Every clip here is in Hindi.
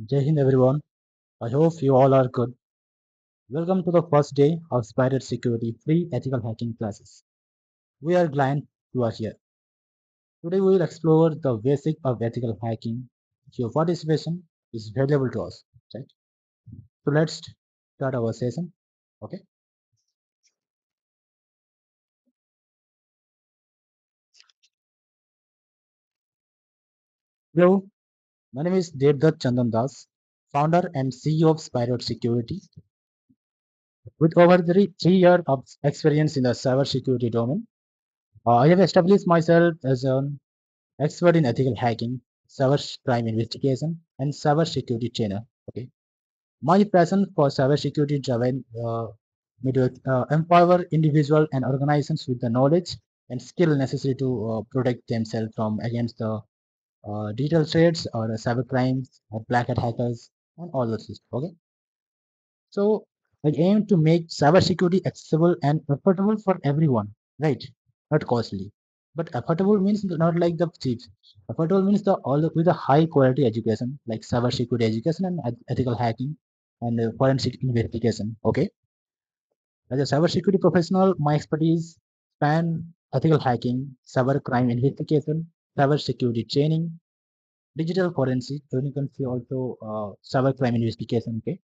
Jai Hind everyone. I hope you all are good. Welcome to the first day of Spider Security free ethical hacking classes. We are glad you are here. Today we will explore the basic of ethical hacking. Your participation is valuable to us. Right? So let's start our session. Okay. Hello, my name is Devdutt Chandan Das, founder and CEO of Spirot Security. With over three years of experience in the cyber security domain, I have established myself as an expert in ethical hacking, cyber crime investigation, and cyber security trainer. Okay, my passion for cyber security driven me to empower individuals and organizations with the knowledge and skill necessary to protect themselves from against the digital threats or cyber crimes or black hat hackers and all those things. Okay, so I aim to make cybersecurity accessible and affordable for everyone, right? Not costly. But affordable means not like the cheap. Affordable means the all with a high quality education, like cybersecurity education and ethical hacking and forensic investigation. Okay. As a cybersecurity professional, my expertise span ethical hacking, cyber crime investigation, cybersecurity training, digital forensic, and you can see also cyber crime investigation. Okay,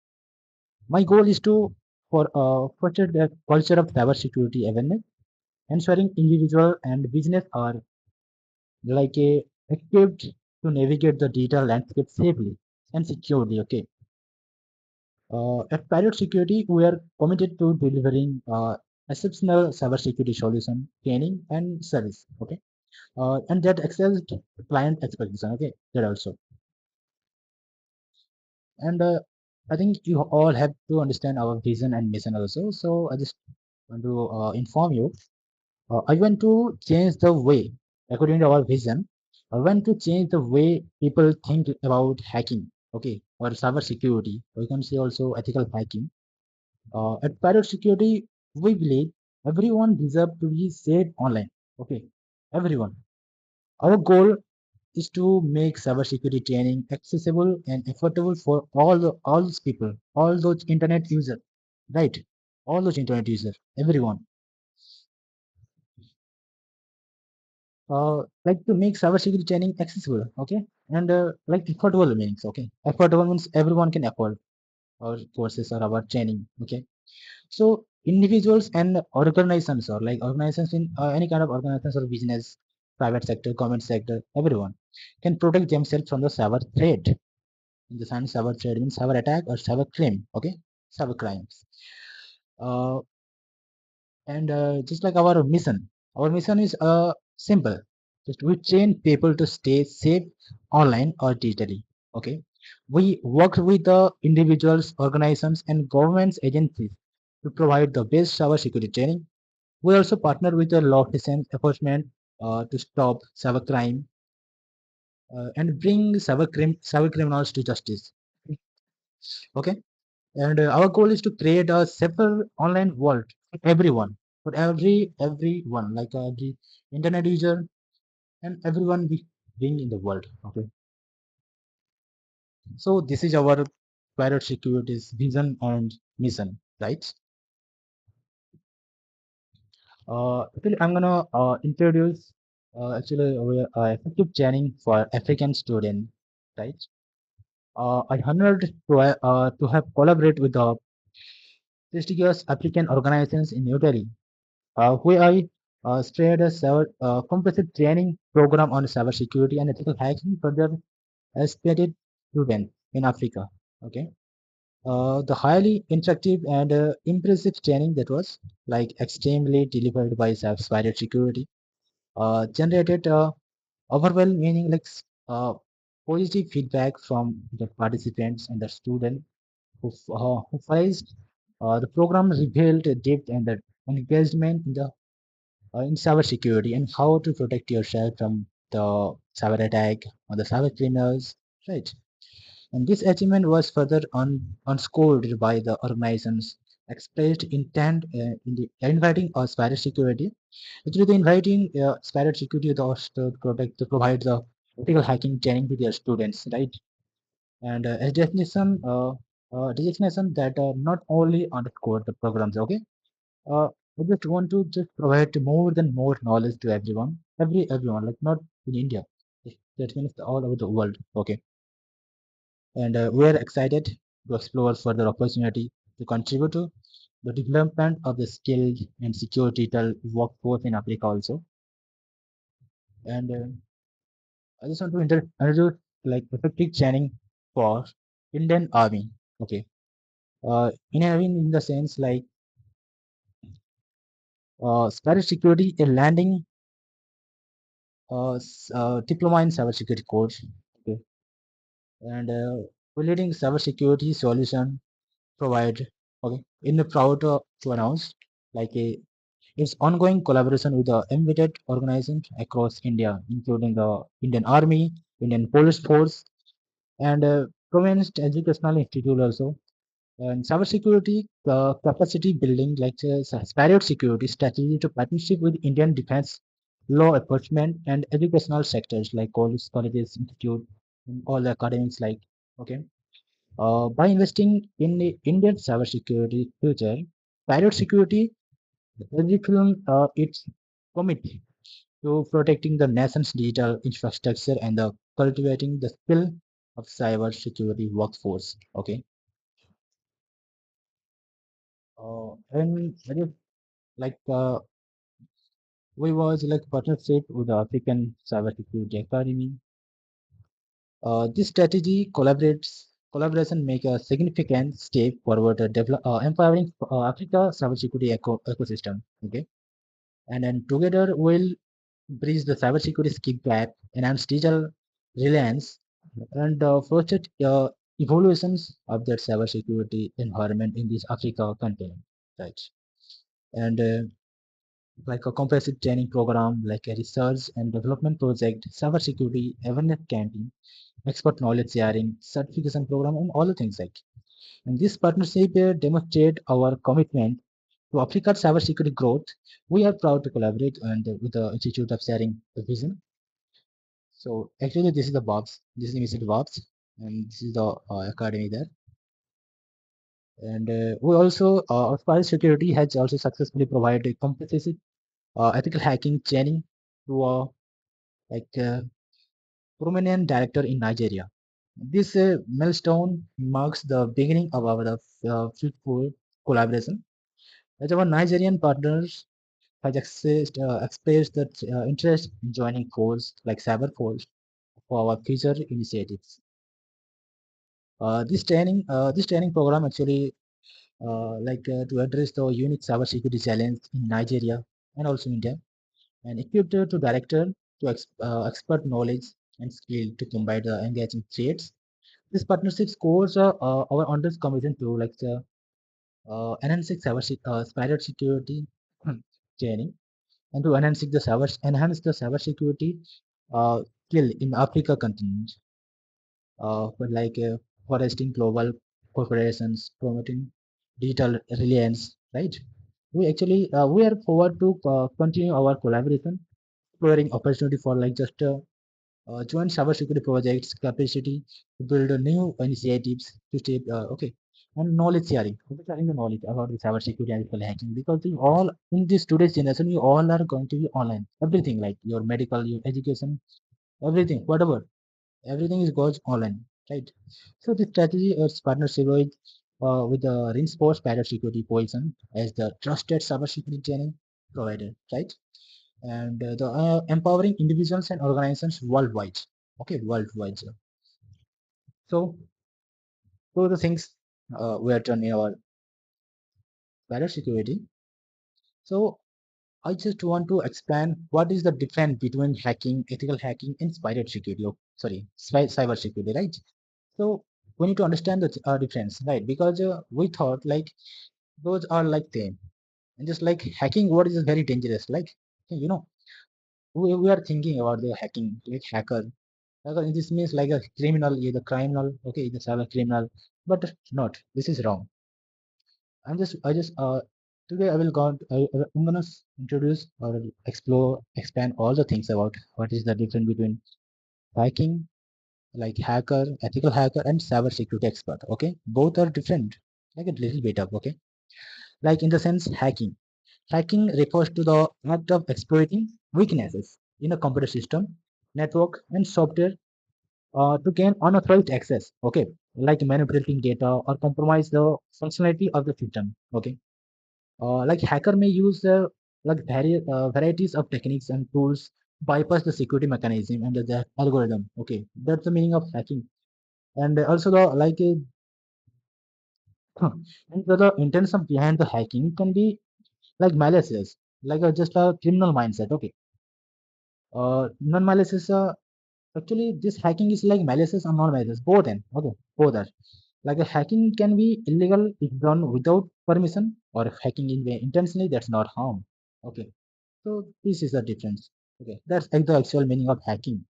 my goal is to foster the culture of cybersecurity awareness, ensuring individual and business are like equipped to navigate the digital landscape safely and securely. Okay. At Pilot Security, we are committed to delivering exceptional cybersecurity solution, training, and service. Okay. And that excels client expectation. Okay. That also. And I think you all have to understand our vision and mission also. So I just want to inform you. I want to change the way, according to our vision, I want to change the way people think about hacking, okay, or cyber security. Or you can say also ethical hacking. At Parrot Security, we believe everyone deserves to be safe online. Okay, everyone. Our goal is to make cybersecurity training accessible and affordable for all those people, all those internet users, right? All those internet users, everyone. Like to make cybersecurity training accessible, okay, and like affordable means, okay, affordable means everyone can afford our courses or our training, okay. So individuals and organizations or like organizations in any kind of organizations or business, private sector, government sector, everyone can protect themselves from the cyber threat. In the sense, cyber threat means cyber attack or cyber crime, okay, cyber crimes. Uh, and just like our mission is simple. Just we train people to stay safe online or digitally. Okay, we work with the individuals, organizations, and governments agencies to provide the best cyber security training. We also partner with the law enforcement to stop cybercrime and bring cyber criminals to justice. Okay, and our goal is to create a safer online world for everyone, for everyone, like every internet user and everyone being in the world. Okay, so this is our Pirate Security's vision and mission, right? Actually, I'm gonna introduce actually our effective training for African student, right? I honored to have collaborate with the prestigious African organizations in New Delhi, where I started a comprehensive training program on cybersecurity and ethical hacking for their aspired students in Africa. Okay. The highly interactive and impressive training that was like extremely delivered by Spider Security generated overwhelming meaning like positive feedback from the participants and the student who faced the program revealed the depth and the engagement in cyber security and how to protect yourself from the cyber attack or the cyber criminals, right? And this achievement was further unscored by the organization's expressed intent in the inviting of cyber security. Actually, the inviting cyber security to protect to provide the ethical hacking training to their students, right? and a designation that not only underscore the programs. Okay, I just want to just provide more than more knowledge to everyone, like not in India. That means all over the world. Okay, and we are excited to explore further opportunity to contribute to the development of the skilled and security workforce in Africa also. And I just want to introduce like effective training for Indian Army. Okay. Indian Army in the sense like cyber security, a landing diploma in cyber security course. Okay. And we're leading cyber security solution provide. Okay. In the proud to announce like a its ongoing collaboration with the embedded organizations across India, including the Indian Army, Indian Police Force, and prominent educational institute also. And cybersecurity capacity building, like Sparrow Security strategy to partnership with Indian defense, law enforcement, and educational sectors like colleges, institute, and all the academics. Like okay, by investing in the Indian cybersecurity future, Sparrow Security curriculum its committed to protecting the nation's digital infrastructure and the cultivating the skill of cyber security workforce. Okay, and that is like we was like partnership with the African Cybersecurity Academy. This strategy collaboration make a significant step forward empowering Africa cybersecurity ecosystem. Okay, and then together we'll bridge the cybersecurity skill gap, enhance digital reliance, and foster evolutions of that cybersecurity environment in this Africa continent. Right, and like a comprehensive training program, like a research and development project, cybersecurity awareness campaign, expert knowledge sharing, certification program, and all the things like. And this partnership demonstrate our commitment to Africa's cybersecurity growth. We are proud to collaborate and with the Institute of Sharing the Vision. So actually, this is the box. This is the Institute box, and this is the academy there. And we also, Aspire Security has also successfully provided comprehensive ethical hacking training to like prominent director in Nigeria. This milestone marks the beginning of our fruitful collaboration. As our Nigerian partners has expressed that interest in joining force like Cyber Force for our future initiatives. This training program actually to address the unique cybersecurity challenge in Nigeria and also India, and equipped to director to expert knowledge and skill to combat the engaging threats. This partnership scores our honest commitment to enhancing cyber security training and to enhance the cyber security skill in Africa continent for foresting global corporations, promoting digital reliance, right? We are forward to continue our collaboration, exploring opportunity for joint cybersecurity projects, capacity to build new initiatives to stay okay, and knowledge sharing. We're sharing the knowledge about the cybersecurity and ethical hacking because we all in this today's generation, we all are going to be online. Everything like your medical, your education, everything, whatever, everything is goes online, right? So the strategy is partnership with the Reinforced Cybersecurity position as the trusted cybersecurity training provider, right? And the empowering individuals and organizations worldwide. Okay, worldwide. So those are the things we are done in our cybersecurity. So I just want to expand what is the difference between hacking, ethical hacking, and spider security. Oh, sorry, cyber security, right? So we need to understand the difference, right? Because we thought like those are like them, and just like hacking, what is very dangerous. Like you know, we are thinking about the hacking, like hacker. This means like a criminal, the criminal, okay, the cyber criminal, but not. This is wrong. I just today I will go. I'm gonna introduce or explore, expand all the things about what is the difference between hacking like hacker, ethical hacker, and cyber security expert. Okay, both are different, like a little bit of, okay. Like in the sense, hacking refers to the act of exploiting weaknesses in a computer system, network, and software to gain unauthorized access. Okay, like manipulating data or compromise the functionality of the system. Okay, like hacker may use like varieties of techniques and tools bypass the security mechanism and the algorithm. Okay, that's the meaning of hacking. And also the like and the intention behind the hacking can be like malicious, like just a criminal mindset. Okay, non-malicious. Actually, this hacking is like malicious and non-malicious, both and okay, both are. Like a hacking can be illegal if done without permission, or if hacking intentionally, that's not harm. Okay, so this is the difference. Okay, that's like the actual meaning of hacking.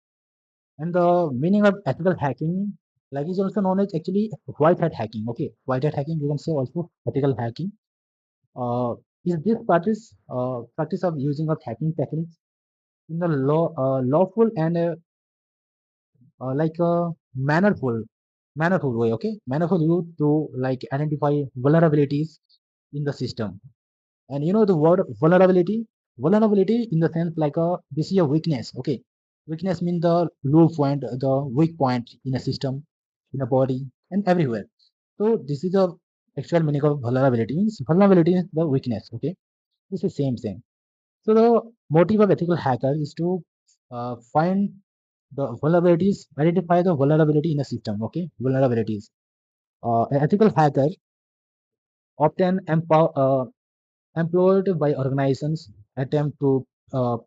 And the meaning of ethical hacking, like is also known as actually white hat hacking. Okay, white hat hacking you can say also ethical hacking. Uh, is this practice of using of hacking techniques in the lawful and like a mannerful way. Okay, mannerful you to like identify vulnerabilities in the system. And you know the word vulnerability in the sense like a this is a weakness. Okay, weakness means the low point, the weak point in a system, in a body, and everywhere. So this is the actual meaning of vulnerability. Means vulnerability is the weakness. Okay, this is same. So the motive of ethical hacker is to find the vulnerabilities, identify the vulnerability in a system. Okay, vulnerabilities. An ethical hacker often employed by organizations attempt to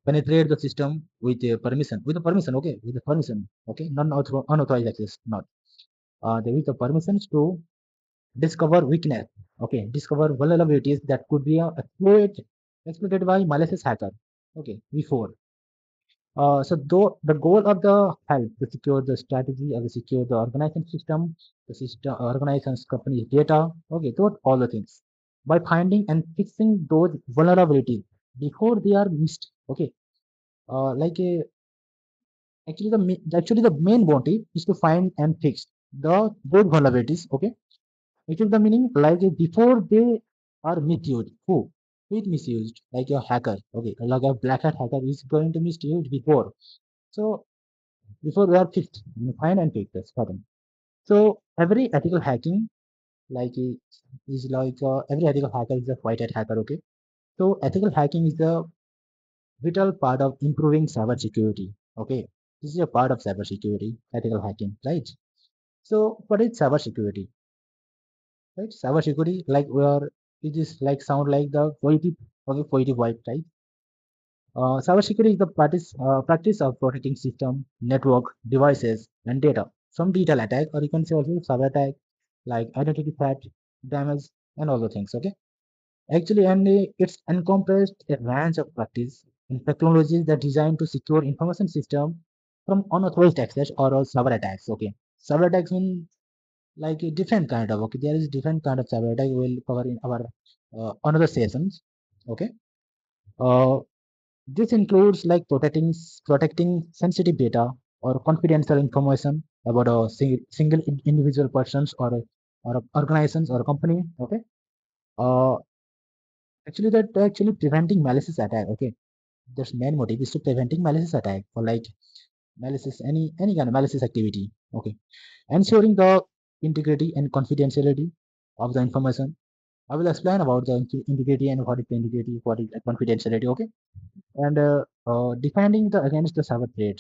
penetrate the system with a permission. With a permission, okay, with a permission, okay, unauthorized access, not. They with the permissions to discover weakness, okay, discover vulnerabilities that could be exploited by malicious hacker. Okay, before. So though the goal of the help to secure the strategy or to secure the organization system, the system organization's company's data, okay, those all the things. By finding and fixing those vulnerabilities before they are missed. Okay. Like actually the main motive is to find and fix those vulnerabilities. Okay. Which is the meaning like before they are misused. Who is misused? Like a hacker. Okay. Like a black hat hacker is going to misuse before. So before we are fixed, find and fix this pattern. So every ethical hacking like is like every ethical hacker is a white hat hacker. Okay, so ethical hacking is the vital part of improving cyber security. Okay, this is a part of cyber security, ethical hacking, right? So what is cyber security? Right, cyber security like where it is like sound like the positive, okay, positive vibe, right? Cybersecurity is the practice of protecting system, network, devices, and data from detail attack, or you can say also cyber attack, like identity theft, damage, and all the things. Okay, actually, and it's encompassed a range of practice and technologies that designed to secure information system from unauthorized access or cyber attacks. Okay, cyber attacks mean like a different kind of. Okay, there is different kind of cyber attack we'll cover in our another sessions. Okay. Uh, this includes like protecting sensitive data or confidential information about a single individual persons or organizations or a company. Okay. Uh, actually, that actually preventing malicious attack. Okay, there's main motive is to preventing malicious attack or like malicious any kind of malicious activity. Okay, ensuring the integrity and confidentiality of the information. I will explain about the integrity and what is the integrity, what is the confidentiality. Okay, and defending the against the cyber threat.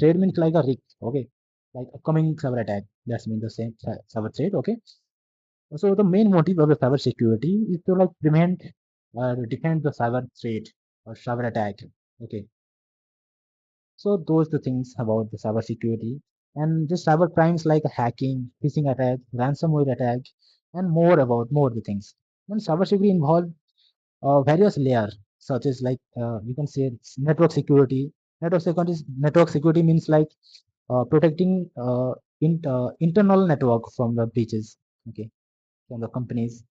Threat means like a risk, okay, like a coming cyber attack. That's mean the same cyber threat, okay. So the main motive of the cyber security is to like prevent or defend the cyber threat or cyber attack, okay. So those the things about the cyber security and just cyber crimes like hacking, phishing attack, ransomware attack, and more the things. When cyber security involved various layers such as like you can say it's network security. Network security means like protecting internal network from the breaches, okay, from the companies,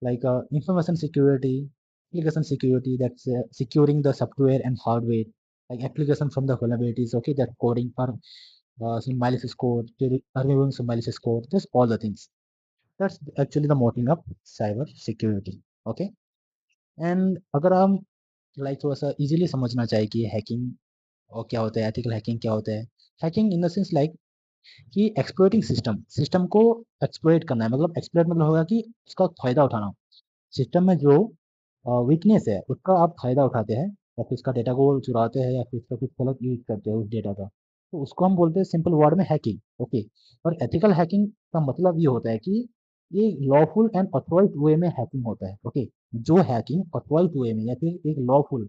like information security, application security, that's securing the software and hardware, like application from the vulnerabilities, okay, that coding for some malicious code, removing some malicious code, just all the things. That's actually the motive of cyber security. Okay. And अगर हम लाइक थोड़ा सा इजीली समझना चाहे कि हैकिंग और क्या होता है, एथिकल हैकिंग क्या होता है, hacking in the sense like कि एक्सप्लोइटिंग सिस्टम को एक्सप्लोइट करना है, मतलब एक्सप्लोइट मतलब होगा कि उसका फायदा उठाना। सिस्टम में जो वीकनेस है उसका आप फायदा उठाते हैं, या फिर उसका डेटा को चुराते हैं, या फिर उसका कुछ गलत यूज करते हैं उस डेटा का, तो उसको हम बोलते हैं सिंपल वर्ड में हैकिंग। ओके। और एथिकल हैकिंग का मतलब ये होता है कि ये लॉफुल एंड ऑथराइज्ड वे में हैकिंग होता है। ओके। जो हैकिंग ऑथराइज्ड वे में या फिर एक लॉफुल,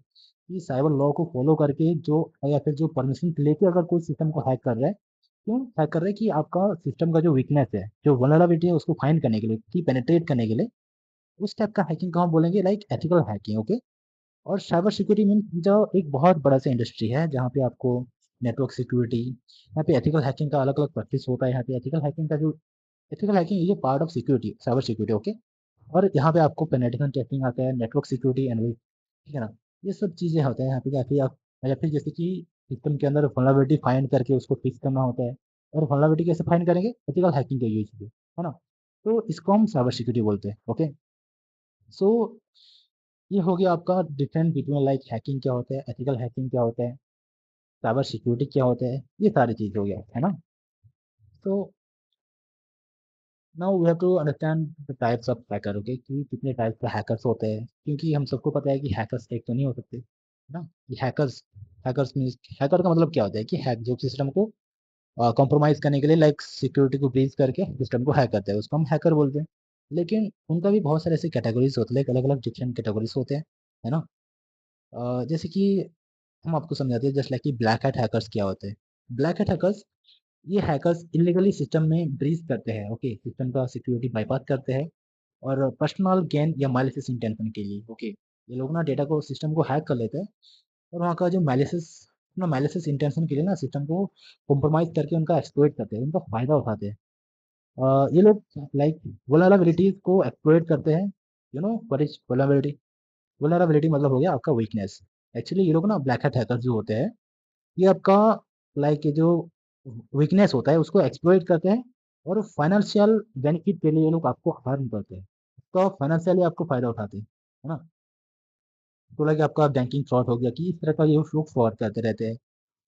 ये साइबर लॉ को फॉलो करके जो, या फिर जो परमिशन लेके अगर कोई सिस्टम को हैक कर रहा है, क्यों हैक कर रहे हैं कि आपका सिस्टम का जो वीकनेस है, जो वल्नरेबिलिटी है, उसको फाइंड करने के लिए, कि पेनिट्रेट करने के लिए, उस टाइप का हैकिंग को हम बोलेंगे लाइक एथिकल हैकिंग। ओके। और साइबर सिक्योरिटी मीन जो एक बहुत बड़ा सा इंडस्ट्री है जहाँ पे आपको नेटवर्क सिक्योरिटी, यहाँ पे एथिकल हैकिंग का अलग अलग प्रैक्टिस होता है। यहाँ पे एथिकल हैकिंग का जो, एथिकल हैकिंग ये part of security, cyber security. Okay. और यहाँ पे आपको पेनिट्रेशन टेस्टिंग आता है, नेटवर्क सिक्योरिटी एनालिसिस, ठीक है ना, ये सब चीज़ें होता है यहाँ पे। काफ़ी आप, या फिर जैसे कि सिस्टम के अंदर वल्नरेबिलिटी फाइंड करके उसको फिक्स करना होता है। और वल्नरेबिलिटी कैसे फाइंड करेंगे, एथिकल हैकिंग का यूज से, है ना। तो इसको हम साइबर सिक्योरिटी बोलते हैं। ओके। सो ये हो गया आपका डिफरेंट बिटवीन लाइक हैकिंग क्या होता है, एथिकल हैकिंग क्या होता है, साइबर सिक्योरिटी क्या होता है, ये सारी चीज़ हो गया, है ना। तो now we have to understand the types of hacker. Okay, कि कितने टाइप्स के हैकर्स होते हैं, क्योंकि हम सबको पता है कि हैकर्स एक तो नहीं हो सकते, है ना। ये हैकर्स, हैकर्स मीन्स, हैकर का मतलब क्या होता है कि हैक जो सिस्टम को कॉम्प्रोमाइज़ करने के लिए, लाइक सिक्योरिटी को ब्रीच करके सिस्टम को हैक करते हैं, उसको हम हैकर बोलते हैं। लेकिन उनका भी बहुत सारे ऐसे कैटेगरीज होते हैं, अलग अलग डिफरेंट कैटेगरीज होते हैं, है ना। जैसे कि हम आपको समझाते हैं, जस्ट लाइक कि ब्लैक हैट हैकर्स क्या होते हैं। ब्लैक हैट हैकर्स, ये हैकर्स इलीगली सिस्टम में ब्रीच करते हैं। ओके, सिस्टम का सिक्योरिटी बाईपास करते हैं, और पर्सनल गेन या मैलिशियस इंटेंशन के लिए, ओके, ये लोग ना डेटा को, सिस्टम को हैक कर लेते हैं, और वहाँ का जो मैलिशियस, ना मैलिशियस इंटेंशन के लिए ना सिस्टम को कॉम्प्रोमाइज़ करके उनका एक्सप्लॉइट करते हैं, उनका फ़ायदा उठाते हैं। ये लोग लाइक वल्नरेबिलिटीज़ को एक्सप्लॉइट करते हैं। You know what is vulnerability? Vulnerability मतलब हो गया आपका वीकनेस। एक्चुअली ये लोग ना ब्लैक हैट हैकर्स जो होते हैं, ये आपका लाइक ये जो वीकनेस होता है उसको एक्सप्लॉइट करते हैं, और फाइनेंशियल बेनिफिट के लिए ये लोग आपको हार्म करते हैं, तो फाइनेंशियली आपको फायदा उठाते हैं, है ना। तो लाइक आपका बैंकिंग फ्रॉड हो गया, कि इस तरह का ये लोग फ्रॉड करते रहते हैं।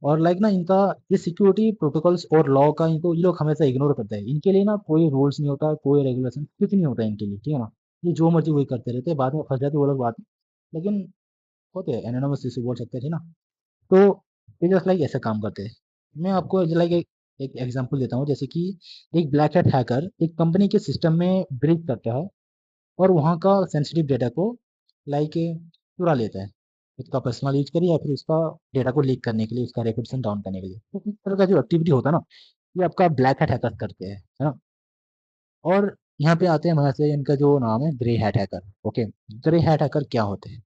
और लाइक ना इनका ये सिक्योरिटी प्रोटोकॉल्स और लॉ का इनको, ये लोग हमेशा इग्नोर करते हैं। इनके लिए ना कोई रूल्स नहीं होता, कोई रेगुलेशन कुछ नहीं होता इनके लिए, ठीक है ना। ये जो मर्जी वही करते रहते हैं, बाद में फंस जाते हैं वो लोग बात में। लेकिन होते हैं एनोनिमस, जिसे बोल सकते थे ना। तो ये जस्ट लाइक ऐसा काम करते हैं। मैं आपको लाइक एक एग्जांपल देता हूँ, जैसे कि एक ब्लैक हैट हैकर एक कंपनी के सिस्टम में ब्रीच करता है, और वहाँ का सेंसिटिव डेटा को लाइक चुरा लेता है, उसका पर्सनल यूज करिए, या फिर उसका डेटा को लीक करने के लिए, उसका रेपुटेशन डाउन करने के लिए। तो इस तरह का जो एक्टिविटी होता है ना, ये आपका ब्लैक हैट हैकर करते हैं, है ना। और यहाँ पे आते हैं हमारे से, इनका जो नाम है grey hat hacker. Okay, grey hat hacker क्या होते हैं?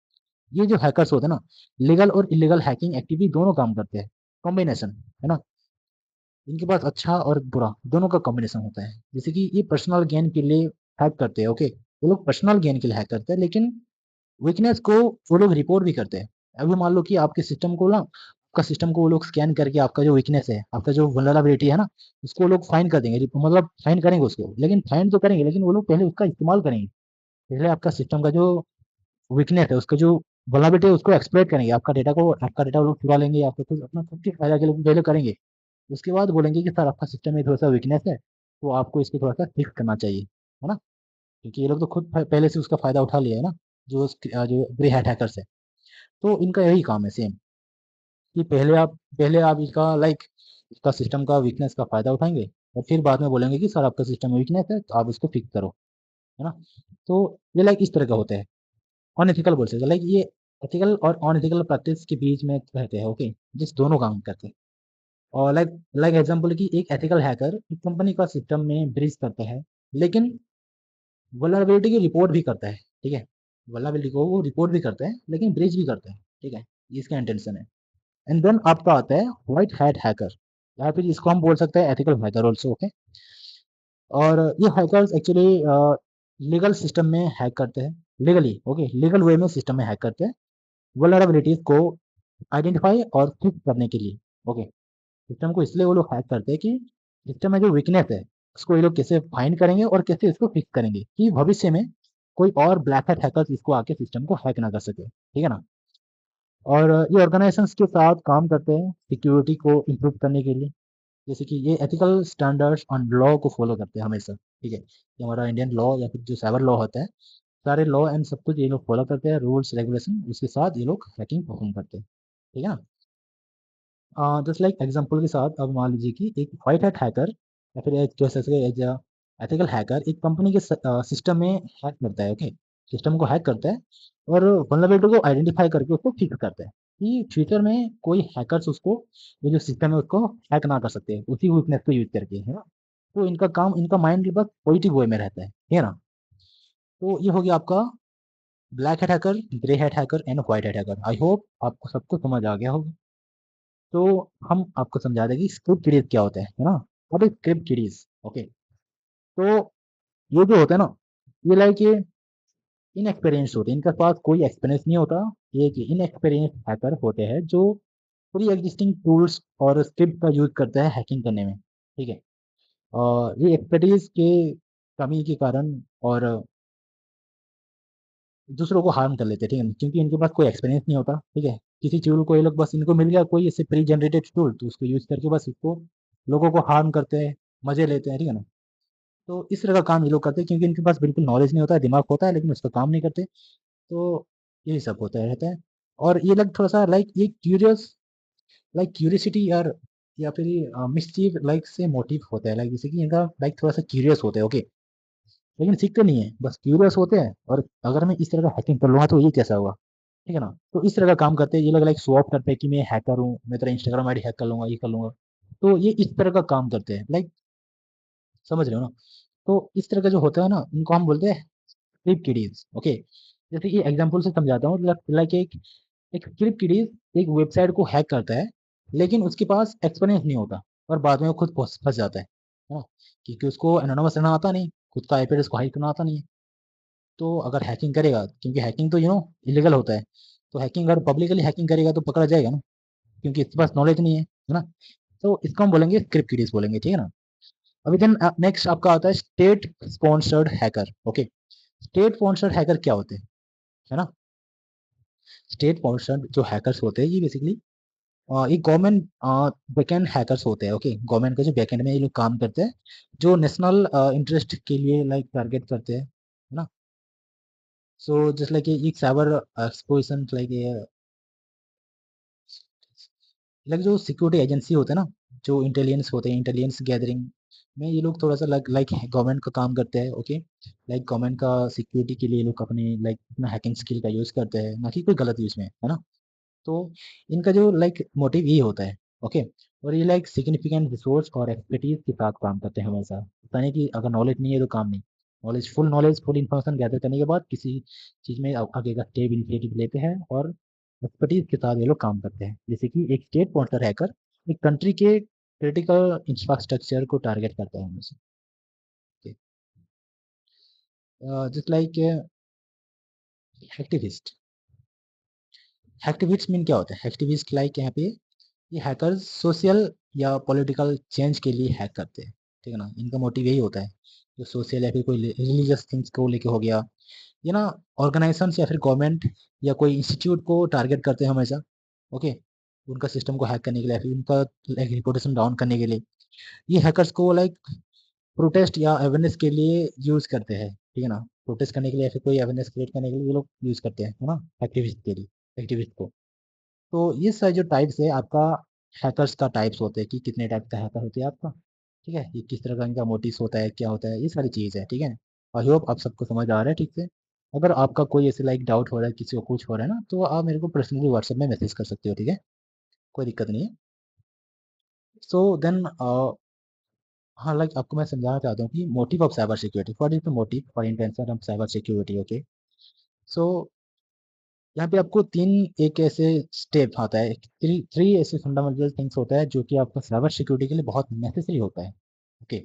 ये जो हैकर्स होते हैं ना, लीगल और इलीगल हैकिंग एक्टिविटी दोनों काम करते हैं, कॉम्बिनेशन, है ना। इनके पास अच्छा और बुरा दोनों का कॉम्बिनेशन होता है। जैसे कि ये पर्सनल गेन के लिए हैक करते हैं। ओके, वो लोग पर्सनल गेन के लिए हैक करते हैं, लेकिन वीकनेस को वो लोग रिपोर्ट भी करते हैं। अभी मान लो कि आपके सिस्टम को ना, आपका सिस्टम को वो लोग स्कैन करके आपका जो वीकनेस है, आपका जो वल्नरेबिलिटी है ना, उसको वो लोग फाइंड कर देंगे, मतलब फाइंड करेंगे उसको, लेकिन फाइंड तो करेंगे, लेकिन वो लोग पहले उसका इस्तेमाल करेंगे। पहले आपका सिस्टम का जो वीकनेस है, उसका जो वल्नरेबिलिटी है, उसको एक्सप्लॉइट करेंगे, आपका डेटा को, आपका डेटा वो लोग चुरा लेंगे, आपको कुछ अपना खुद के फायदा के लिए पहले करेंगे। उसके बाद बोलेंगे कि सर आपका सिस्टम में थोड़ा सा वीकनेस है, तो आपको इसको थोड़ा सा फिक्स करना चाहिए, है ना। क्योंकि ये लोग तो खुद पहले से उसका फायदा उठा लिया है ना, जो ग्रे हैट हैकर्स है। तो इनका यही काम है सेम, कि पहले आप इसका लाइक, इसका सिस्टम का वीकनेस का फायदा उठाएंगे, और फिर बाद में बोलेंगे कि सर आपका सिस्टम में वीकनेस है, तो आप इसको फिक्स करो, है ना। तो ये लाइक इस तरह का होता है। अनएथिकल बोल सकते हैं, लाइक ये एथिकल और अनएथिकल प्रैक्टिस के बीच में रहते हैं। ओके, जिस दोनों काम करते हैं। और लाइक लाइक एग्जांपल कि एक एथिकल हैकर एक कंपनी का सिस्टम में ब्रीच करता है, लेकिन वल्नरेबिलिटी की रिपोर्ट भी करता है, ठीक है। वल्नरेबिलिटी को वो रिपोर्ट भी करता है, लेकिन ब्रीच भी करता है, ठीक है। ये इसका इंटेंशन है। एंड देन आपका आता है व्हाइट हैट हैकर, या फिर इसको हम बोल सकते हैं एथिकल हैकर ऑल्सो। ओके। और ये हैकर्स एक्चुअली लीगल सिस्टम में हैक करते हैं, लीगली, ओके, लीगल वे में सिस्टम में हैक करते हैं, वल्नरेबिलिटीज को आइडेंटिफाई और फिक्स करने के लिए। ओके, सिस्टम को इसलिए वो लोग हैक करते हैं कि सिस्टम में जो वीकनेस है उसको ये लोग कैसे फाइंड करेंगे और कैसे इसको फिक्स करेंगे कि भविष्य में कोई और ब्लैक हैट हैकर्स इसको आके सिस्टम को हैक ना कर सके, ठीक है ना। और ये ऑर्गेनाइजेशंस के साथ काम करते हैं सिक्योरिटी को इम्प्रूव करने के लिए। जैसे कि ये एथिकल स्टैंडर्ड्स और लॉ को फॉलो करते हैं हमेशा, ठीक है। ये हमारा इंडियन लॉ या फिर जो साइबर लॉ होता है, सारे लॉ एंड सब कुछ ये लोग फॉलो करते हैं, रूल्स रेगुलेशन, उसके साथ ये लोग हैकिंग परफॉर्म करते हैं, ठीक है ना। जस्ट लाइक एग्जांपल के साथ अब मान लीजिए कि एक व्हाइट हैट हैकर या फिर एक कह सकते हैं एज एथिकल हैकर एक कंपनी के सिस्टम में हैक करता है, ओके। सिस्टम को हैक करता है और वल्नरेबिलिटी को आइडेंटिफाई करके उसको फिक्स करता है कि फ्यूचर में कोई हैकर्स उसको, ये जो सिस्टम है उसको हैक ना कर सकते हैं उसी वीकनेस को यूज करके, है ना। तो इनका काम, इनका माइंड बस पॉजिटिव वे में रहता है, ठीक है ना। तो ये हो गया आपका black hat hacker, grey hat hacker and white hat hacker. I hope आपको सबको समझ आ गया होगा। तो हम आपको समझा दें कि स्क्रिप्ट किडीज क्या होता है ना। अब स्क्रिप्ट किडीज, ओके। तो ये जो होता है ना, ये लाइक ये इनएक्सपीरियंस होते हैं, इनके पास कोई एक्सपीरियंस नहीं होता। ये कि इनएक्सपीरियंस हैकर होते हैं जो प्री एग्जिस्टिंग टूल्स और स्क्रिप्ट का यूज करते हैं हैकिंग करने में, ठीक है। और ये एक्सपर्टीज के कमी के कारण और दूसरों को हार्म कर लेते हैं, ठीक है, क्योंकि इनके पास कोई एक्सपीरियंस नहीं होता, ठीक है। किसी टूल को ये लोग बस, इनको मिल गया कोई ऐसे प्री जनरेटेड टूल तो उसको यूज करके बस उसको लोगों को हार्म करते हैं, मजे लेते हैं, ठीक है ना। तो इस तरह का काम ये लोग करते हैं क्योंकि इनके पास बिल्कुल नॉलेज नहीं होता है, दिमाग होता है लेकिन उसका काम नहीं करते। तो यही सब होता है रहता है। और ये लोग थोड़ा सा लाइक ये क्यूरियस, लाइक क्यूरियसिटी या फिर मिसचीव लाइक से मोटिव होता है, लाइक जैसे कि इनका लाइक थोड़ा सा क्यूरियस होते हैं, ओके। लेकिन सीखते नहीं है, बस क्यूरियस होते हैं और अगर मैं इस तरह का हैकिंग कर लूँगा तो ये कैसा होगा, ठीक है ना। तो इस तरह का काम करते हैं ये लोग, लाइक शो ऑफ करते हैं कि मैं हैकर हूँ, मैं तेरा इंस्टाग्राम आईडी हैक कर लूँगा, ये कर लूँगा। तो ये इस तरह का काम करते हैं, लाइक समझ रहे हो ना। तो इस तरह का जो होता है ना, इनको हम बोलते हैं स्क्रिप्ट किडीज, ओके। जैसे कि एग्जांपल से समझाता हूँ, लाइक एक एक स्क्रिप्ट किडीज एक वेबसाइट को हैक करता है लेकिन उसके पास एक्सपीरियंस नहीं होता और बाद में वो खुद फंस फंस जाता है ना, क्योंकि उसको एनोनिमस रहना आता नहीं, खुद का आईपी एड्रेस को हाइड करना आता नहीं है। तो अगर हैकिंग करेगा, क्योंकि हैकिंग तो इलीगल होता है, तो हैकिंग अगर पब्लिकली हैकिंग करेगा तो पकड़ा जाएगा ना, क्योंकि इसके पास नॉलेज नहीं है ना। तो इसको हम बोलेंगे स्क्रिप्ट किडीज बोलेंगे, ठीक है ना। अभी देन नेक्स्ट आपका आता है state sponsored hacker, okay. State sponsored hacker क्या होते हैं, है ना। स्टेट स्पॉन्सर्ड जो हैकर्स होते हैं ये बेसिकली ये गवर्नमेंट बैकएंड हैकर्स होते हैं, ओके। गवर्नमेंट का जो बैकएंड में ये लोग काम करते हैं, जो नेशनल इंटरेस्ट के लिए लाइक टारगेट करते हैं, है ना। सो जस्ट लाइक ये साइबर एक्सप्लोइशन, लाइक जो सिक्योरिटी एजेंसी होते हैं ना, जो इंटेलिजेंस होते हैं, इंटेलिजेंस गैदरिंग में ये लोग थोड़ा सा लाइक लाइक गवर्नमेंट का काम करते हैं, ओके। लाइक गवर्नमेंट का सिक्योरिटी के लिए ये लोग अपने लाइक अपना हैकिंग स्किल का यूज़ करते हैं, ना कि कोई गलत यूज़ में, है ना। तो इनका जो लाइक मोटिव ये होता है, ओके। और ये लाइक सिग्निफिकेंट रिसोर्स और एक्सपर्टीज के साथ काम करते हैं हमेशा, होता नहीं कि अगर नॉलेज नहीं है तो काम नहीं। नॉलेज फुल इंफॉर्मेशन गैदर करने के बाद किसी चीज़ में आगे का स्टेप इनिशिएटिव लेते हैं और एक्सपर्टीज के साथ ये लोग काम करते हैं। जैसे कि एक स्टेट स्पॉन्सर हैकर एक कंट्री के क्रिटिकल इंफ्रास्ट्रक्चर को टारगेट करता है हमेशा, just like activist. Activist mean क्या होता है, एक्टिविस्ट लाइक यहाँ पे ये हैकर्स सोशल या पॉलिटिकल चेंज के लिए हैक करते हैं, ठीक है ना। इनका मोटिव यही होता है, जो सोशल या फिर कोई रिलीजियस थिंग्स को लेके हो गया, ये ना ऑर्गेनाइजेशंस या फिर गवर्नमेंट या कोई इंस्टीट्यूट को टारगेट करते हैं हमेशा, ओके। उनका सिस्टम को हैक करने के लिए या फिर उनका लाइक रिपोर्टेशन डाउन करने के लिए ये हैकर्स को लाइक प्रोटेस्ट या अवेयरनेस के लिए यूज करते हैं, ठीक है ना। प्रोटेस्ट करने के लिए या फिर कोई अवेयरनेस क्रिएट करने के लिए ये लोग यूज करते हैं, है ना, एक्टिविस्ट के लिए, एक्टिविस्ट को। तो ये सारे जो टाइप्स है आपका हैकर्स का टाइप्स होते हैं कि कितने टाइप का हैकर होते हैं आपका, ठीक है। ये किस तरह का इनका मोटिव होता है, क्या होता है, ये सारी चीज़ है, ठीक है। आई होप आप सबको समझ आ रहा है ठीक से। अगर आपका कोई ऐसे लाइक डाउट हो रहा है, किसी को कुछ हो रहा है ना, तो आप मेरे को पर्सनली व्हाट्सएप में मैसेज कर सकते हो, ठीक है। कोई दिक्कत नहीं है। सो देन हाँ, लाइक आपको मैं समझाना चाहता हूँ कि motive of cyber security, what is the motive और intention of cyber security, okay. So यहाँ पे आपको तीन एक ऐसे स्टेप आता है, थ्री थ्री ऐसे फंडामेंटल थिंग्स होता है जो कि आपका साइबर सिक्योरिटी के लिए बहुत नेसेसरी होता है, ओके।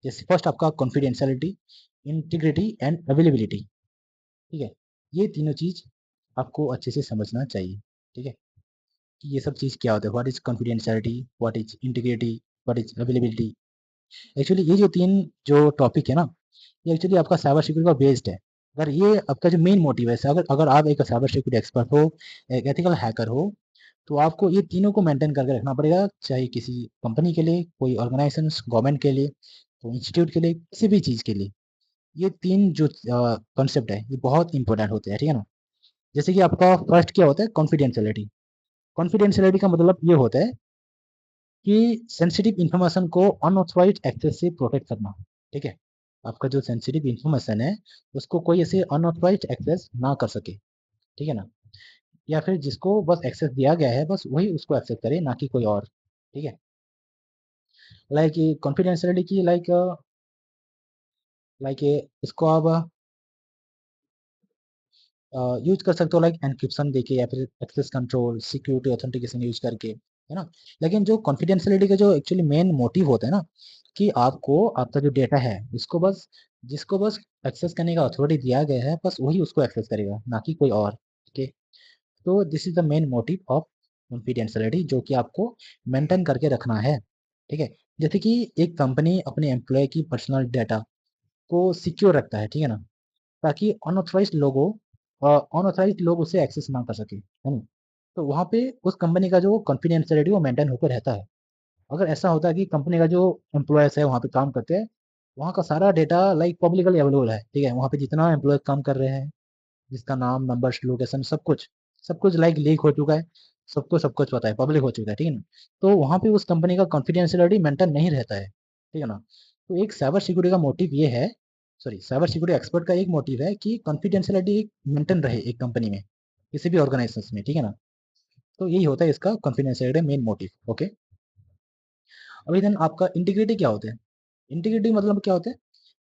जैसे फर्स्ट आपका कॉन्फिडेंशियलिटी, इंटीग्रिटी एंड अवेलेबिलिटी, ठीक है। ये तीनों चीज आपको अच्छे से समझना चाहिए, ठीक है। कि ये सब चीज़ क्या होता है, what is confidentiality, what is integrity, what is availability. Actually ये जो 3 जो टॉपिक है ना, ये एक्चुअली आपका साइबर सिक्योरिटी का बेस्ड है। अगर ये आपका जो मेन मोटिव है, अगर अगर आप एक साइबर सिक्योरिटी एक्सपर्ट हो, एक एथिकल हैकर हो, तो आपको ये तीनों को मेंटेन करके रखना पड़ेगा, चाहे किसी कंपनी के लिए, कोई ऑर्गेनाइजेशंस, गवर्नमेंट के लिए, कोई इंस्टीट्यूट के लिए, किसी भी चीज़ के लिए। ये 3 जो कॉन्सेप्ट है, ये बहुत इंपॉर्टेंट होते हैं, ठीक है ना? जैसे कि आपका फर्स्ट क्या होता है, कॉन्फिडेंशियलिटी। कॉन्फिडेंशियलिटी का मतलब ये होता है कि सेंसिटिव इन्फॉर्मेशन को अनऑथराइज्ड एक्सेस से प्रोटेक्ट करना, ठीक है? आपका जो सेंसिटिव इन्फॉर्मेशन है, उसको कोई ऐसे अनऑथराइज्ड एक्सेस ना कर सके, ठीक है ना? या फिर जिसको बस एक्सेस दिया गया है, बस वही उसको एक्सेस करे, ना कि कोई और, ठीक है? लाइक कॉन्फिडेंशियलिटी की लाइक इसको आप यूज कर सकते हो, लाइक एनक्रिप्शन देके या फिर access control, security authentication use करके, है ना? लेकिन जो कॉन्फिडेंशियलिटी का जो एक्चुअली मेन मोटिव होता है ना, कि आपको आपका जो डेटा है उसको बस, जिसको बस एक्सेस करने का अथॉरिटी दिया गया है, बस वही उसको एक्सेस करेगा, ना कि कोई और, ठीक है? तो this is the main motive of confidentiality, जो कि आपको मेंटेन करके रखना है, ठीक है? जैसे कि एक कंपनी अपने एम्प्लॉय की पर्सनल डेटा को सिक्योर रखता है, ठीक है ना? ताकि अनऑथराइज्ड लोग उसे एक्सेस ना कर सके, है ना? तो वहाँ पे उस कंपनी का जो कॉन्फिडेंशियलिटी वो मेंटेन होकर रहता है। अगर ऐसा होता है कि कंपनी का जो एम्प्लॉयज है वहाँ पे काम करते हैं, वहाँ का सारा डेटा लाइक पब्लिकली अवेलेबल है, ठीक है? वहाँ पे जितना एम्प्लॉय काम कर रहे हैं, जिसका नाम, नंबर, लोकेशन, सब कुछ लाइक लीक हो चुका है, सबको सब कुछ पता है, पब्लिक हो चुका है, ठीक है ना? तो वहाँ पे उस कंपनी का कॉन्फिडेंशियलिटी मेंटेन नहीं रहता है, ठीक है ना? तो एक साइबर सिक्योरिटी का मोटिव ये है, सॉरी, साइबर सिक्योरिटी एक्सपर्ट का एक मोटिव है कि कॉन्फिडेंशियलिटी मेंटेन रहे एक कंपनी में, किसी भी ऑर्गेनाइजेशन में, ठीक है ना? तो यही होता है इसका कॉन्फिडेंशियलिटी मेन मोटिव, ओके? अभी देन आपका इंटीग्रिटी क्या होता है? इंटीग्रिटी मतलब क्या होता है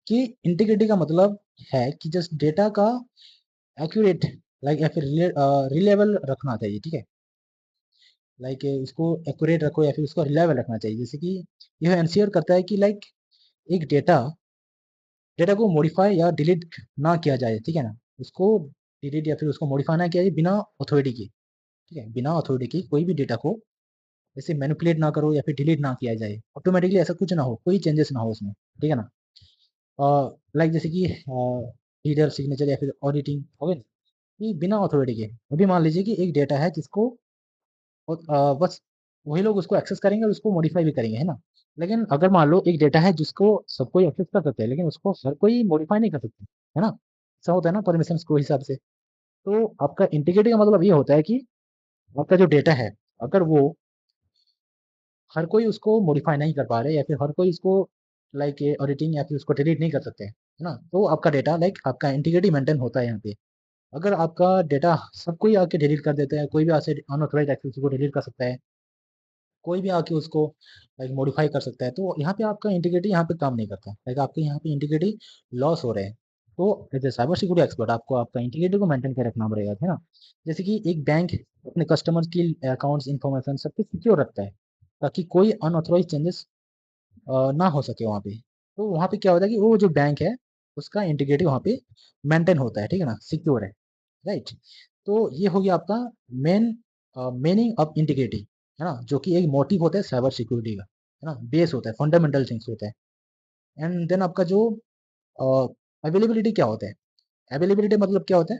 कि इंटीग्रिटी का मतलब है कि जस्ट डेटा का एक्यूरेट, लाइक या फिर रिलेबल रखना चाहिए, ठीक है? लाइक इसको एक्यूरेट रखो या फिर उसको रिलायबल रखना चाहिए। जैसे कि यह इंश्योर करता है कि लाइक एक डेटा डेटा को मॉडिफाई या डिलीट ना किया जाए, ठीक है ना? उसको डिलीट या फिर उसको मॉडिफाई ना किया जाए बिना अथॉरिटी के, ठीक है? बिना अथॉरिटी के कोई भी डेटा को ऐसे मैनिपुलेट ना करो या फिर डिलीट ना किया जाए, ऑटोमेटिकली ऐसा कुछ ना हो, कोई चेंजेस ना हो उसमें, ठीक है ना? लाइक जैसे कि रीडर सिग्नेचर या फिर ऑडिटिंग हो गया ना, ये बिना अथॉरिटी के। अभी मान लीजिए कि एक डेटा है जिसको बस वही लोग उसको एक्सेस करेंगे और उसको मॉडिफाई भी करेंगे, है ना? लेकिन अगर मान लो एक डेटा है जिसको सब कोई एक्सेस कर सकते हैं, लेकिन उसको हर कोई मॉडिफाई नहीं कर सकते, है ना? ऐसा होता है ना परमिशंस को हिसाब से। तो आपका इंटीग्रिटी का मतलब ये होता है कि आपका जो डेटा है, अगर वो हर कोई उसको मॉडिफाई नहीं कर पा रहे या फिर हर कोई इसको लाइक ऑडिटिंग या फिर उसको डिलीट नहीं कर सकते, है ना? तो आपका डेटा लाइक आपका इंटीग्रिटी मेंटेन होता है यहाँ पे। अगर आपका डेटा सब कोई आके डिलीट कर देता है, कोई भी आके अनऑथराइज्ड एक्सेस को डिलीट कर सकता है, कोई भी आके उसको लाइक मॉडिफाई कर सकता है, तो यहाँ पे आपका इंटीग्रिटी यहाँ पे काम नहीं करता, लाइक आपके यहाँ पे इंटीग्रिटी लॉस हो रहे हैं। तो as a cyber security expert आपको आपका इंटीग्रिटी को मेंटेन कर रखना पड़ेगा, है ना? जैसे कि एक बैंक अपने कस्टमर्स की अकाउंट्स इन्फॉर्मेशन सब कुछ सिक्योर रखता है, ताकि कोई अनऑथराइज चेंजेस ना हो सके वहाँ पे। तो वहाँ पे क्या होता है कि वो जो बैंक है उसका इंटीग्रिटी वहाँ पे मेंटेन होता है, ठीक है ना? सिक्योर है, राइट? तो ये हो गया आपका मेन मीनिंग ऑफ इंटीग्रिटी, है ना? जो कि एक मोटिव होता है साइबर सिक्योरिटी का, है ना? बेस होता है, फंडामेंटल थिंग्स होता है। एंड देन आपका जो अवेलेबिलिटी क्या होता है? अवेलेबिलिटी मतलब क्या होता है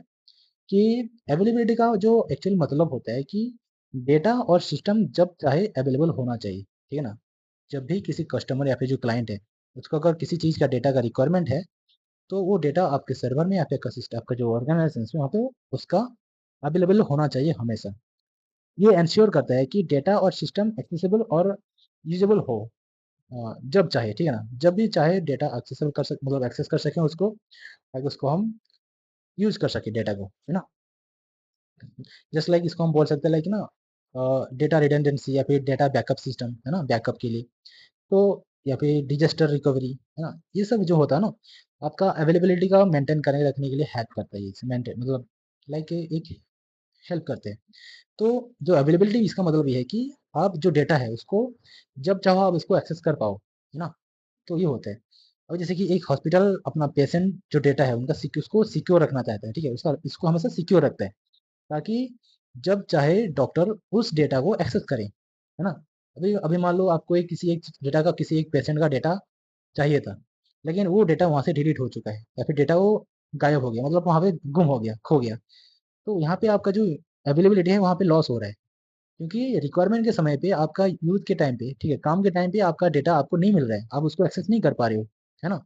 कि अवेलेबिलिटी का जो एक्चुअल मतलब होता है कि डेटा और सिस्टम जब चाहे अवेलेबल होना चाहिए, ठीक है ना? जब भी किसी कस्टमर या फिर जो क्लाइंट है, उसको अगर किसी चीज़ का डेटा का रिक्वायरमेंट है, तो वो डेटा आपके सर्वर में या फिर आपका जो ऑर्गेनाइजेशन है वहाँ पे उसका अवेलेबल होना चाहिए हमेशा। ये एंश्योर करता है कि डेटा और सिस्टम एक्सेसिबल और यूजेबल हो, जब चाहे, ठीक है ना? जब भी चाहे डेटा एक्सेसिबल कर सक मतलब एक्सेस कर सकें उसको, ताकि उसको हम यूज कर सकें डेटा को, है ना? जस्ट लाइक इसको हम बोल सकते हैं लाइक ना डेटा रिडंडेंसी या फिर डेटा बैकअप सिस्टम, है ना? बैकअप के लिए। तो या फिर डिजास्टर रिकवरी, है ना? ये सब जो होता है ना, आपका अवेलेबिलिटी का मेंटेन करने रखने के लिए हेल्प करता है ये मेंटेन मतलब लाइक एक हेल्प करते हैं। तो जो अवेलेबिलिटी इसका मतलब ये है कि आप जो डेटा है उसको जब चाहो आप उसको एक्सेस कर पाओ, है ना? तो ये होता है। अब जैसे कि एक हॉस्पिटल अपना पेशेंट जो डेटा है उनका उसको सिक्योर रखना चाहता है, ठीक है? उसका इसको हमेशा सिक्योर रखता है, ताकि जब चाहे डॉक्टर उस डेटा को एक्सेस करें, है ना। अभी अभी मान लो आपको एक किसी एक डेटा का, किसी एक पेशेंट का डेटा चाहिए था, लेकिन वो डेटा वहां से डिलीट हो चुका है, या फिर डेटा वो गायब हो गया, मतलब वहां पे गुम हो गया, खो गया। तो यहाँ पे आपका जो अवेलेबिलिटी है वहाँ पे लॉस हो रहा है, क्योंकि रिक्वायरमेंट के समय पे, आपका यूज के टाइम पे, ठीक है, काम के टाइम पे आपका डेटा आपको नहीं मिल रहा है, आप उसको एक्सेस नहीं कर पा रहे हो, है ना।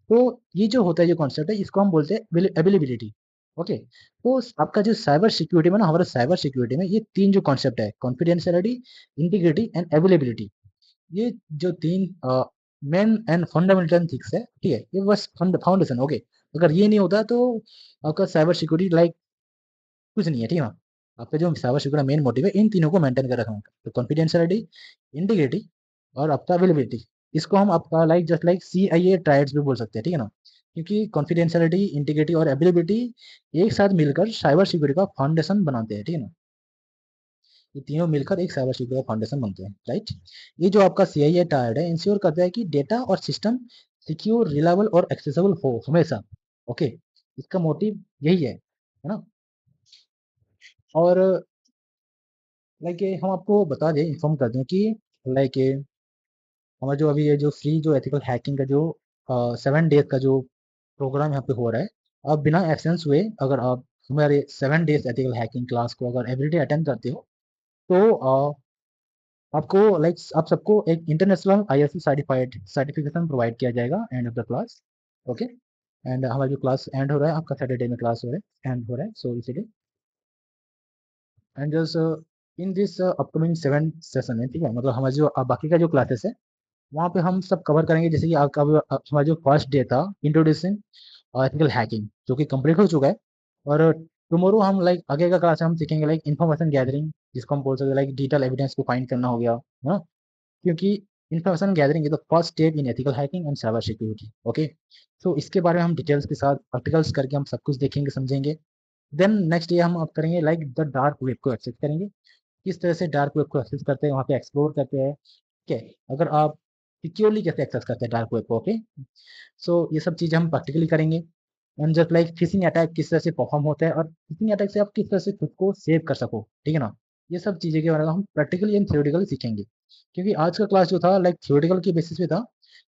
तो ये जो होता है, जो कॉन्सेप्ट है, इसको हम बोलते हैं अवेलेबिलिटी। ओके। तो आपका जो साइबर सिक्योरिटी में ना, हमारा साइबर सिक्योरिटी में ये तीन जो कॉन्सेप्ट है, कॉन्फिडेंशियलिटी, इंटीग्रिटी एंड अवेलेबिलिटी, ये जो तीन मेन एंड फंडामेंटल थिंग्स है, ठीक है, ये बस फाउंडेशन। ओके। अगर ये नहीं होता तो आपका साइबर सिक्योरिटी लाइक कुछ नहीं है, ठीक है ना। आपका जो साइबर सिक्योरिटी मेन मोटिव है इन तीनों को मेंटेन कर रखना, तो कॉन्फिडेंशियलिटी, इंटीग्रिटी और आपका अवेलेबिलिटी। इसको हम आपका like just like CIA triads भी बोल सकते हैं, ठीक है ना, क्योंकि कॉन्फिडेंशियलिटी, इंटीग्रिटी और एबिलिटी एक साथ मिलकर साइबर सिक्योरिटी का फाउंडेशन बनाते हैं, ठीक है ना। ये तीनों मिलकर एक साइबर सिक्योरिटी का फाउंडेशन बनते हैं, राइट। ये जो आपका CIA टायर्ड है, इंश्योर करता है कि डेटा और सिस्टम सिक्योर, रिलायबल और एक्सेसिबल हो हमेशा। ओके। इसका मोटिव यही है ना। और लाइक हम आपको बता दें, इन्फॉर्म कर दें कि लाइक हमारा जो अभी ये जो फ्री जो एथिकल हैकिंग का जो 7 डेज का जो प्रोग्राम यहाँ पे हो रहा है, आप बिना एब्सेंस हुए अगर आप हमारे 7 डेज एथिकल हैकिंग क्लास को अगर एवरीडे अटेंड करते हो, तो आपको लाइक आप सबको एक international ISO certified certification provide किया जाएगा end of the class. Okay. And हमारा जो क्लास एंड हो रहा है, आपका सैटरडे में क्लास हो रहा है, एंड हो रहा है, सो इसीलिए and just in this upcoming 7 session है, ठीक है, मतलब हमारे जो बाकी का जो क्लासेस है वहाँ पे हम सब कवर करेंगे, जैसे कि आपका हमारा जो फर्स्ट डे था, इंट्रोड्यूसिंग एथिकल हैकिंग, जो कि कंप्लीट हो चुका है। और टुमारो हम लाइक आगे का क्लास हम सीखेंगे लाइक इन्फॉर्मेशन गैदरिंग, जिसको हम बोल सकते हैं लाइक डिजिटल एविडेंस को फाइंड करना हो गया, है ना, क्योंकि information gathering is the first step in ethical hacking and cyber security. Okay. So इसके बारे में हम डिटेल्स के साथ आर्टिकल्स करके हम सब कुछ देखेंगे, समझेंगे। देन नेक्स्ट ये हम अब करेंगे लाइक द डार्क वेब को एक्सेस करेंगे, किस तरह से डार्क वेब को एक्सेस करते हैं, वहाँ पे एक्सप्लोर करते हैं, ठीक है, अगर आप सिक्योरली कैसे एक्सेस करते हैं डार्क वेब को। ओके। सो ये सब चीज़ें हम प्रैक्टिकली करेंगे। And just like phishing attack किस तरह से परफॉर्म होता है, और फिशिंग अटैक से आप किस तरह से खुद को सेव कर सको, ठीक है ना। ये सब चीज़ें के बारे में हम प्रैक्टिकली एंड थ्योरेटिकली सीखेंगे, क्योंकि आज का क्लास जो था लाइक थ्योरेटिकल की बेसिस पे था,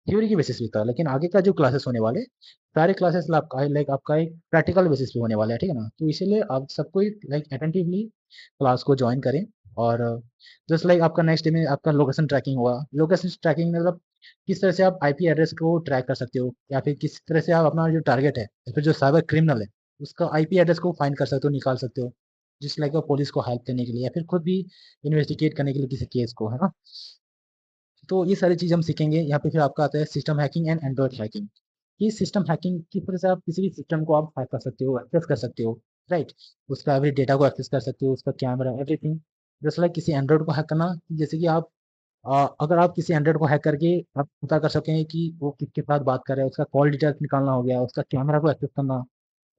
थ्योरी की बेसिस पे था, लेकिन आगे का जो क्लासेस होने वाले, सारे क्लासेस आपका लाइक आपका एक प्रैक्टिकल बेसिस पे होने वाला है, ठीक है ना। तो इसीलिए आप सबको लाइक अटेंटिवली क्लास को ज्वाइन करें। और जस्ट लाइक आपका नेक्स्ट डे में आपका लोकेशन ट्रैकिंग हुआ, लोकेशन ट्रैकिंग मतलब किस तरह से आप IP एड्रेस को ट्रैक कर सकते हो, या फिर किस तरह से आप अपना जो टारगेट है, या फिर जो साइबर क्रिमिनल है, उसका IP एड्रेस को फाइंड कर सकते हो, निकाल सकते हो, जिस लाइक पुलिस को हेल्प करने के लिए, या फिर खुद भी इन्वेस्टिगेट करने के लिए किसी केस को, है ना। तो ये सारी चीज़ हम सीखेंगे यहाँ पे। फिर आपका आता है system hacking and Android hacking. ये सिस्टम हैकिंग किस तरह से आप किसी भी सिस्टम को आप हैक कर सकते हो, एक्सेस कर सकते हो, राइट। उसका एवरी डेटा को एक्सेस कर सकते हो, उसका कैमरा, एवरीथिंग। जस्ट लाइक किसी एंड्रॉइड को हैक करना, जैसे कि आप अगर आप किसी एंड्रॉइड को हैक करके आप पता कर सकें कि वो किसके साथ बात कर रहा है, उसका कॉल डिटेल्स निकालना हो गया, उसका कैमरा को एक्सेस करना,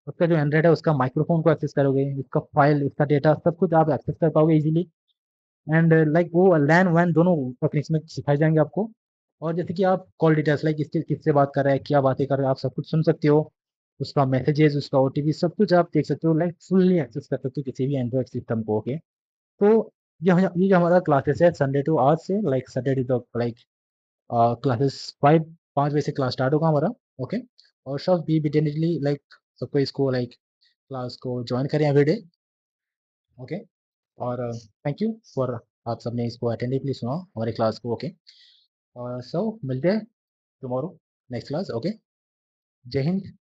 उसका जो एंड्रॉइड है उसका माइक्रोफोन को एक्सेस करोगे, उसका फाइल, उसका डेटा, सब कुछ आप एक्सेस कर पाओगे इजीली। एंड लाइक वो लैन वैन दोनों टेक्निक्स में सिखाए जाएंगे आपको। और जैसे कि आप कॉल डिटेल्स लाइक किसके किससे बात कर रहा है, क्या बातें कर रहा है, आप सब कुछ सुन सकते हो, उसका मैसेजेस, उसका OTP, सब कुछ आप देख सकते हो, लाइक फुल्ली एक्सेस कर सकते हो किसी भी एंड्रॉइड सिस्टम को। ओके। तो ये जो हमारा क्लासेस है संडे टू आज से लाइक सैटरडे तक, लाइक क्लासेस 5 बजे से क्लास स्टार्ट होगा हमारा। ओके। और सब भी डेफिनेटली लाइक सबको इसको लाइक क्लास को ज्वाइन करें एवरीडे। ओके। और थैंक यू फॉर, आप सबने इसको अटेंटिवली सुना हमारे क्लास को। ओके। सो मिलते हैं टुमारो नेक्स्ट क्लास। ओके। जय हिंद।